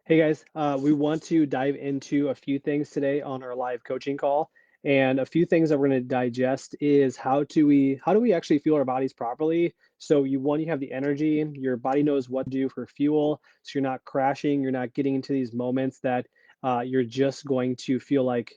Hey guys, we want to dive into a few things today on our live coaching call, and a few things that we're going to digest is how do we actually fuel our bodies properly? So you have the energy, your body knows what to do for fuel, so you're not crashing, you're not getting into these moments that you're just going to feel like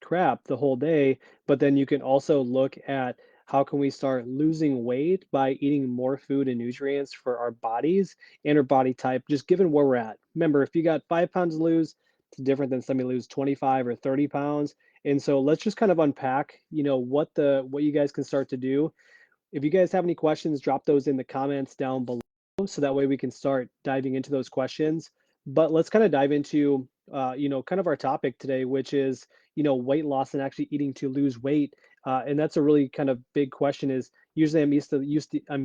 crap the whole day. But then you can also look at how can we start losing weight by eating more food and nutrients for our bodies and our body type, just given where we're at. Remember, if you got 5 pounds to lose, it's different than somebody lose 25 or 30 pounds. And so let's just kind of unpack, what you guys can start to do. If you guys have any questions, drop those in the comments down below so that way we can start diving into those questions. But let's kind of dive into, kind of our topic today, which is, weight loss and actually eating to lose weight. And that's a really kind of big question. Is usually I'm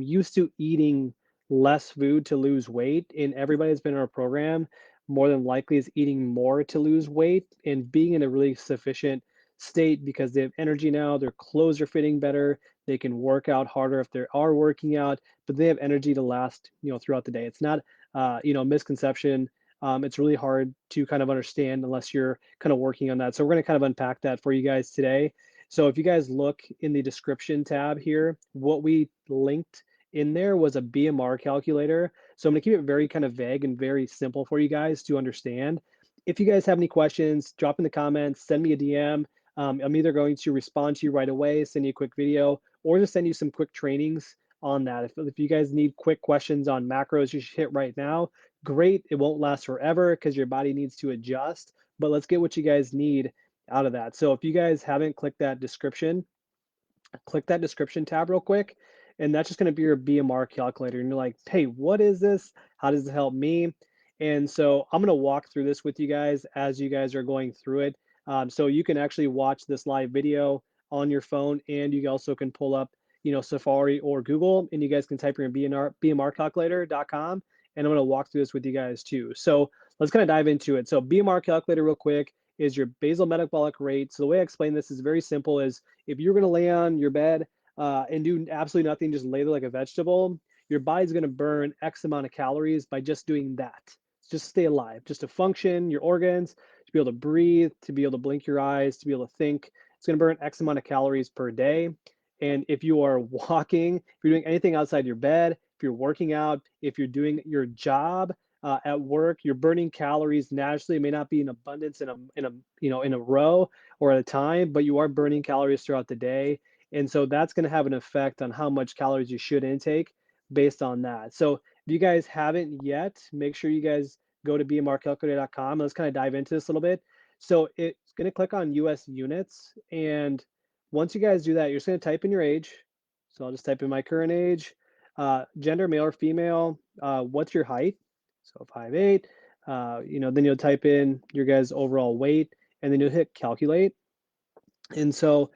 used to eating less food to lose weight, and everybody that's been in our program more than likely is eating more to lose weight and being in a really sufficient state because they have energy now, their clothes are fitting better, they can work out harder if they are working out, but they have energy to last, throughout the day. It's not, misconception. It's really hard to kind of understand unless you're kind of working on that. So we're going to kind of unpack that for you guys today. So if you guys look in the description tab here, what we linked in there was a BMR calculator. So I'm going to keep it very kind of vague and very simple for you guys to understand. If you guys have any questions, drop in the comments, send me a DM. I'm either going to respond to you right away, send you a quick video, or just send you some quick trainings on that. If you guys need quick questions on macros you should hit right now, great. It won't last forever because your body needs to adjust, but let's get what you guys need out of that. So if you guys haven't clicked that description, click that description tab real quick. And that's just going to be your BMR calculator. And you're like, hey, what is this? How does it help me? And so I'm going to walk through this with you guys as you guys are going through it. So you can actually watch this live video on your phone, and you also can pull up, Safari or Google, and you guys can type in bmrcalculator.com. And I'm going to walk through this with you guys too. So let's kind of dive into it. So BMR calculator real quick is your basal metabolic rate. So the way I explain this is very simple is if you're going to lay on your bed and do absolutely nothing, just lay there like a vegetable, your body's going to burn X amount of calories by just doing that. Just stay alive, just to function, your organs, to be able to breathe, to be able to blink your eyes, to be able to think. It's going to burn X amount of calories per day. And if you are walking, if you're doing anything outside your bed, if you're working out, if you're doing your job, at work, you're burning calories naturally. It may not be in abundance in a row or at a time, but you are burning calories throughout the day. And so that's going to have an effect on how much calories you should intake based on that. So if you guys haven't yet, make sure you guys go to bmrcalculator.com. Let's kind of dive into this a little bit. So it's going to click on US units. And once you guys do that, you're just going to type in your age. So I'll just type in my current age, gender, male or female, what's your height? So 5'8", then you'll type in your guys' overall weight, and then you'll hit calculate. And so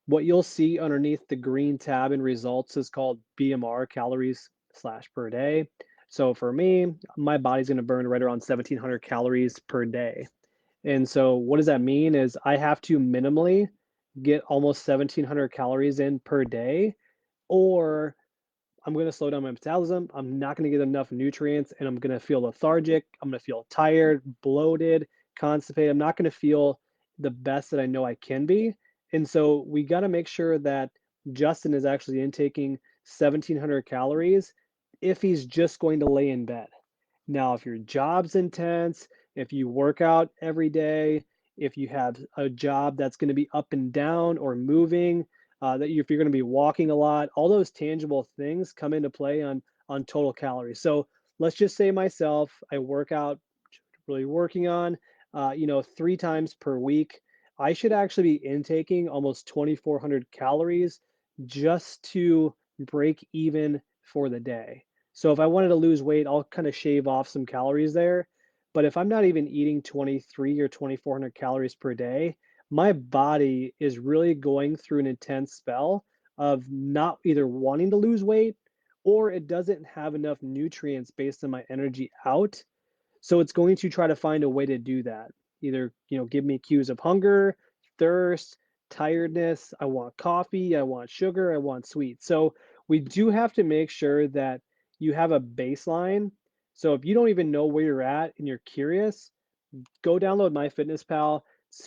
what you'll see underneath the green tab in results is called BMR calories slash per day. So for me, my body's going to burn right around 1,700 calories per day. And so what does that mean is I have to minimally get almost 1,700 calories in per day, or I'm going to slow down my metabolism. I'm not going to get enough nutrients, and I'm going to feel lethargic. I'm going to feel tired, bloated, constipated. I'm not going to feel the best that I know I can be. And so we got to make sure that Justin is actually intaking 1,700 calories if he's just going to lay in bed. Now, if your job's intense, if you work out every day, if you have a job that's going to be up and down or moving, if you're going to be walking a lot, all those tangible things come into play on total calories. So let's just say myself, I work out, really working on, 3 times per week. I should actually be intaking almost 2,400 calories just to break even for the day. So if I wanted to lose weight, I'll kind of shave off some calories there. But if I'm not even eating 23 or 2,400 calories per day, my body is really going through an intense spell of not either wanting to lose weight or it doesn't have enough nutrients based on my energy out. So it's going to try to find a way to do that. Either, give me cues of hunger, thirst, tiredness. I want coffee, I want sugar, I want sweet. So we do have to make sure that you have a baseline So if you don't even know where you're at and you're curious, go download MyFitnessPal.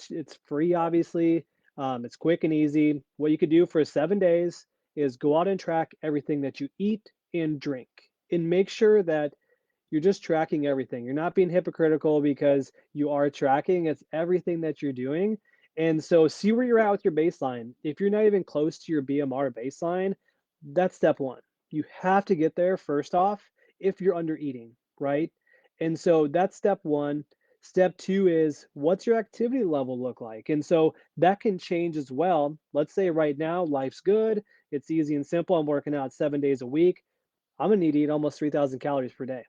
It's free, obviously. It's quick and easy. What you could do for 7 days is go out and track everything that you eat and drink, and make sure that you're just tracking everything. You're not being hypocritical because you are tracking. It's everything that you're doing. And so see where you're at with your baseline. If you're not even close to your BMR baseline, that's step one. You have to get there first off if you're under eating, right? And so that's step one. Step two is, what's your activity level look like? And so that can change as well. Let's say right now life's good, it's easy and simple. I'm working out 7 days a week. I'm gonna need to eat almost 3,000 calories per day.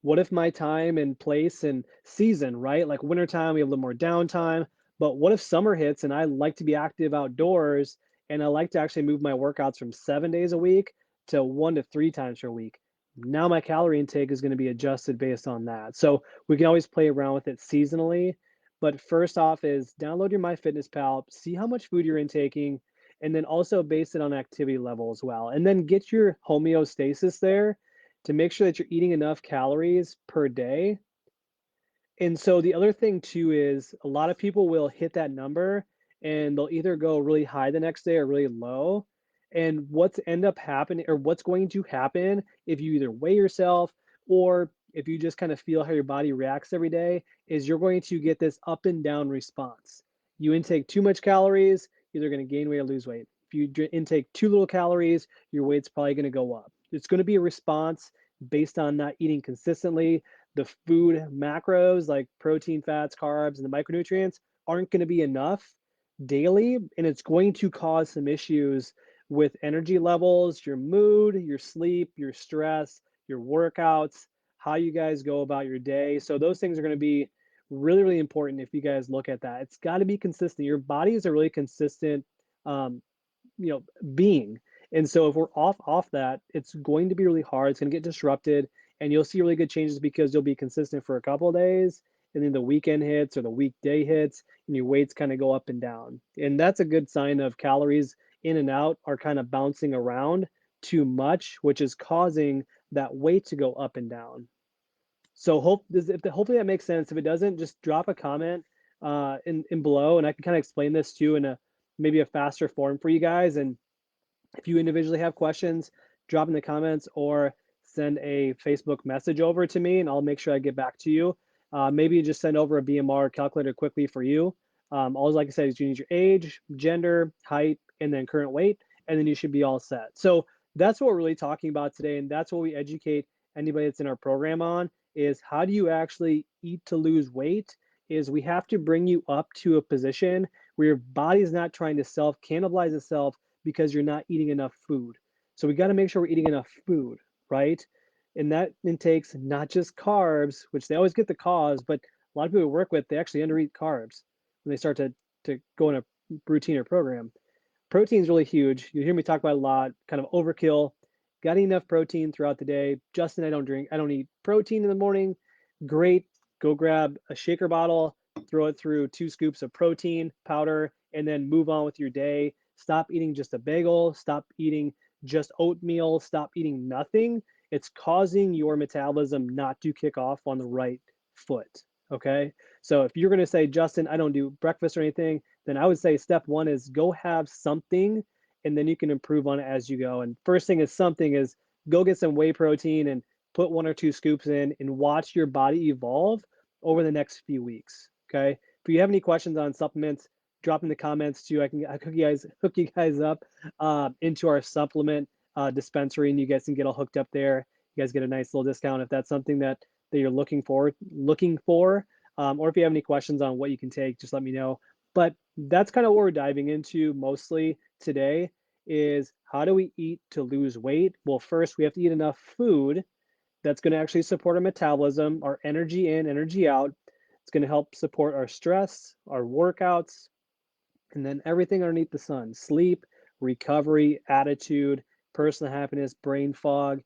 What if my time and place and season, right? Like wintertime, we have a little more downtime. But what if summer hits and I like to be active outdoors and I like to actually move my workouts from 7 days a week to 1 to 3 times per week? Now my calorie intake is going to be adjusted based on that. So we can always play around with it seasonally. But first off is download your MyFitnessPal, see how much food you're intaking, and then also base it on activity level as well. And then get your homeostasis there to make sure that you're eating enough calories per day. And so the other thing too is a lot of people will hit that number and they'll either go really high the next day or really low. And what's end up happening, or what's going to happen if you either weigh yourself or if you just kind of feel how your body reacts every day, is you're going to get this up and down response. You intake too much calories, you're either going to gain weight or lose weight. If you intake too little calories, your weight's probably going to go up. It's going to be a response based on not eating consistently. The food macros like protein, fats, carbs, and the micronutrients aren't going to be enough daily, and it's going to cause some issues with energy levels, your mood, your sleep, your stress, your workouts, how you guys go about your day. So those things are going to be really, really important if you guys look at that. It's got to be consistent. Your body is a really consistent um, being. And so if we're off that, it's going to be really hard. It's going to get disrupted, and you'll see really good changes because you'll be consistent for a couple of days, and then the weekend hits or the weekday hits, and your weights kind of go up and down. And that's a good sign of calories in and out are kind of bouncing around too much, which is causing that weight to go up and down. So hopefully that makes sense. If it doesn't, just drop a comment in below, and I can kind of explain this too in a maybe a faster form for you guys. And if you individually have questions, drop in the comments or send a Facebook message over to me, and I'll make sure I get back to you. Maybe just send over a BMR calculator quickly for you. All like I said is you need your age, gender, height, and then current weight, and then you should be all set. So that's what we're really talking about today, and that's what we educate anybody that's in our program on, is how do you actually eat to lose weight. Is we have to bring you up to a position where your body is not trying to self cannibalize itself because you're not eating enough food. So we got to make sure we're eating enough food, right? And that intakes not just carbs, which they always get the cause, but a lot of people we work with, they actually undereat carbs when they start to go in a routine or program. Protein is really huge. You hear me talk about it a lot, kind of overkill. Got enough protein throughout the day. Justin, I don't eat protein in the morning. Great. Go grab a shaker bottle, throw it through 2 scoops of protein powder, and then move on with your day. Stop eating just a bagel. Stop eating just oatmeal. Stop eating nothing. It's causing your metabolism not to kick off on the right foot. Okay. So if you're going to say, Justin, I don't do breakfast or anything, then I would say step one is go have something, and then you can improve on it as you go. And first thing is something is go get some whey protein and put 1 or 2 scoops in and watch your body evolve over the next few weeks. Okay. If you have any questions on supplements, drop in the comments too. I hook you guys up into our supplement dispensary, and you guys can get all hooked up there. You guys get a nice little discount if that's something that you're looking for. Or if you have any questions on what you can take, just let me know. But that's kind of what we're diving into mostly today, is how do we eat to lose weight? Well, first we have to eat enough food that's going to actually support our metabolism, our energy in, energy out. It's going to help support our stress, our workouts, and then everything underneath the sun: sleep, recovery, attitude, personal happiness, brain fog,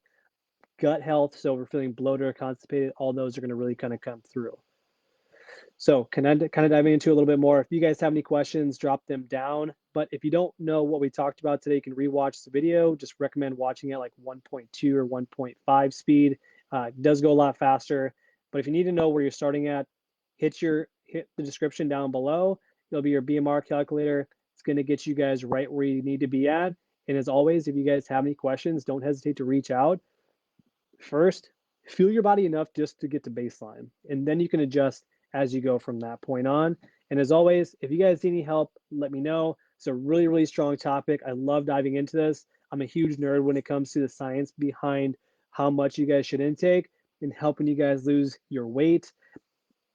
gut health. So if we're feeling bloated or constipated, all those are going to really kind of come through. So kind of diving into a little bit more. If you guys have any questions, drop them down. But if you don't know what we talked about today, you can rewatch the video. Just recommend watching it like 1.2 or 1.5 speed. It does go a lot faster. But if you need to know where you're starting at, hit the description down below. It'll be your BMR calculator. It's going to get you guys right where you need to be at. And as always, if you guys have any questions, don't hesitate to reach out. First, feel your body enough just to get to baseline, and then you can adjust as you go from that point on. And as always, if you guys need any help, let me know. It's a really, really strong topic. I love diving into this. I'm a huge nerd when it comes to the science behind how much you guys should intake and helping you guys lose your weight.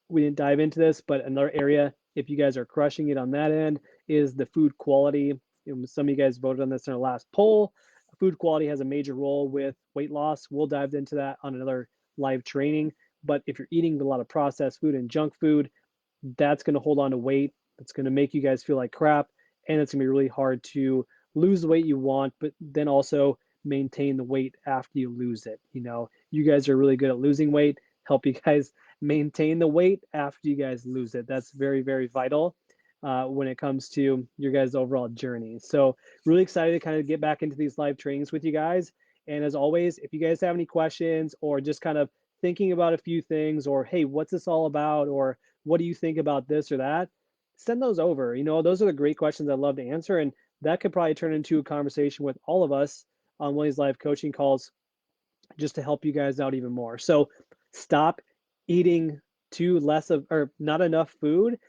We didn't dive into this, but another area, if you guys are crushing it on that end, is the food quality. Some of you guys voted on this in our last poll. Food quality has a major role with weight loss. We'll dive into that on another live training. But if you're eating a lot of processed food and junk food, that's going to hold on to weight. That's going to make you guys feel like crap. And it's going to be really hard to lose the weight you want, but then also maintain the weight after you lose it. You guys are really good at losing weight. Help you guys maintain the weight after you guys lose it. That's very, very vital when it comes to your guys' overall journey. So really excited to kind of get back into these live trainings with you guys. And as always, if you guys have any questions or just kind of thinking about a few things, or hey, what's this all about, or what do you think about this or that, send those over. Those are the great questions I love to answer. And that could probably turn into a conversation with all of us on one of these live coaching calls just to help you guys out even more. So stop eating too less of or not enough food,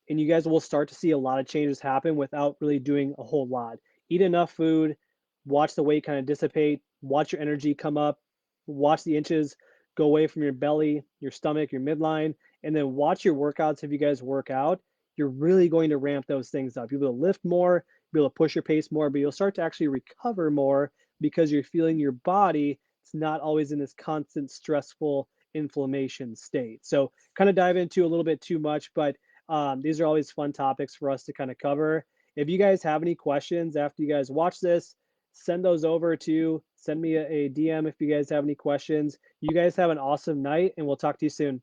and you guys will start to see a lot of changes happen without really doing a whole lot. Eat enough food, watch the weight kind of dissipate, watch your energy come up, watch the inches go away from your belly, your stomach, your midline, and then watch your workouts. If you guys work out, you're really going to ramp those things up. You'll be able to lift more, be able to push your pace more, but you'll start to actually recover more because you're feeling your body. It's not always in this constant stressful inflammation state. So kind of dive into a little bit too much, but these are always fun topics for us to kind of cover. If you guys have any questions after you guys watch this, send those over send me a DM if you guys have any questions. You guys have an awesome night, and we'll talk to you soon.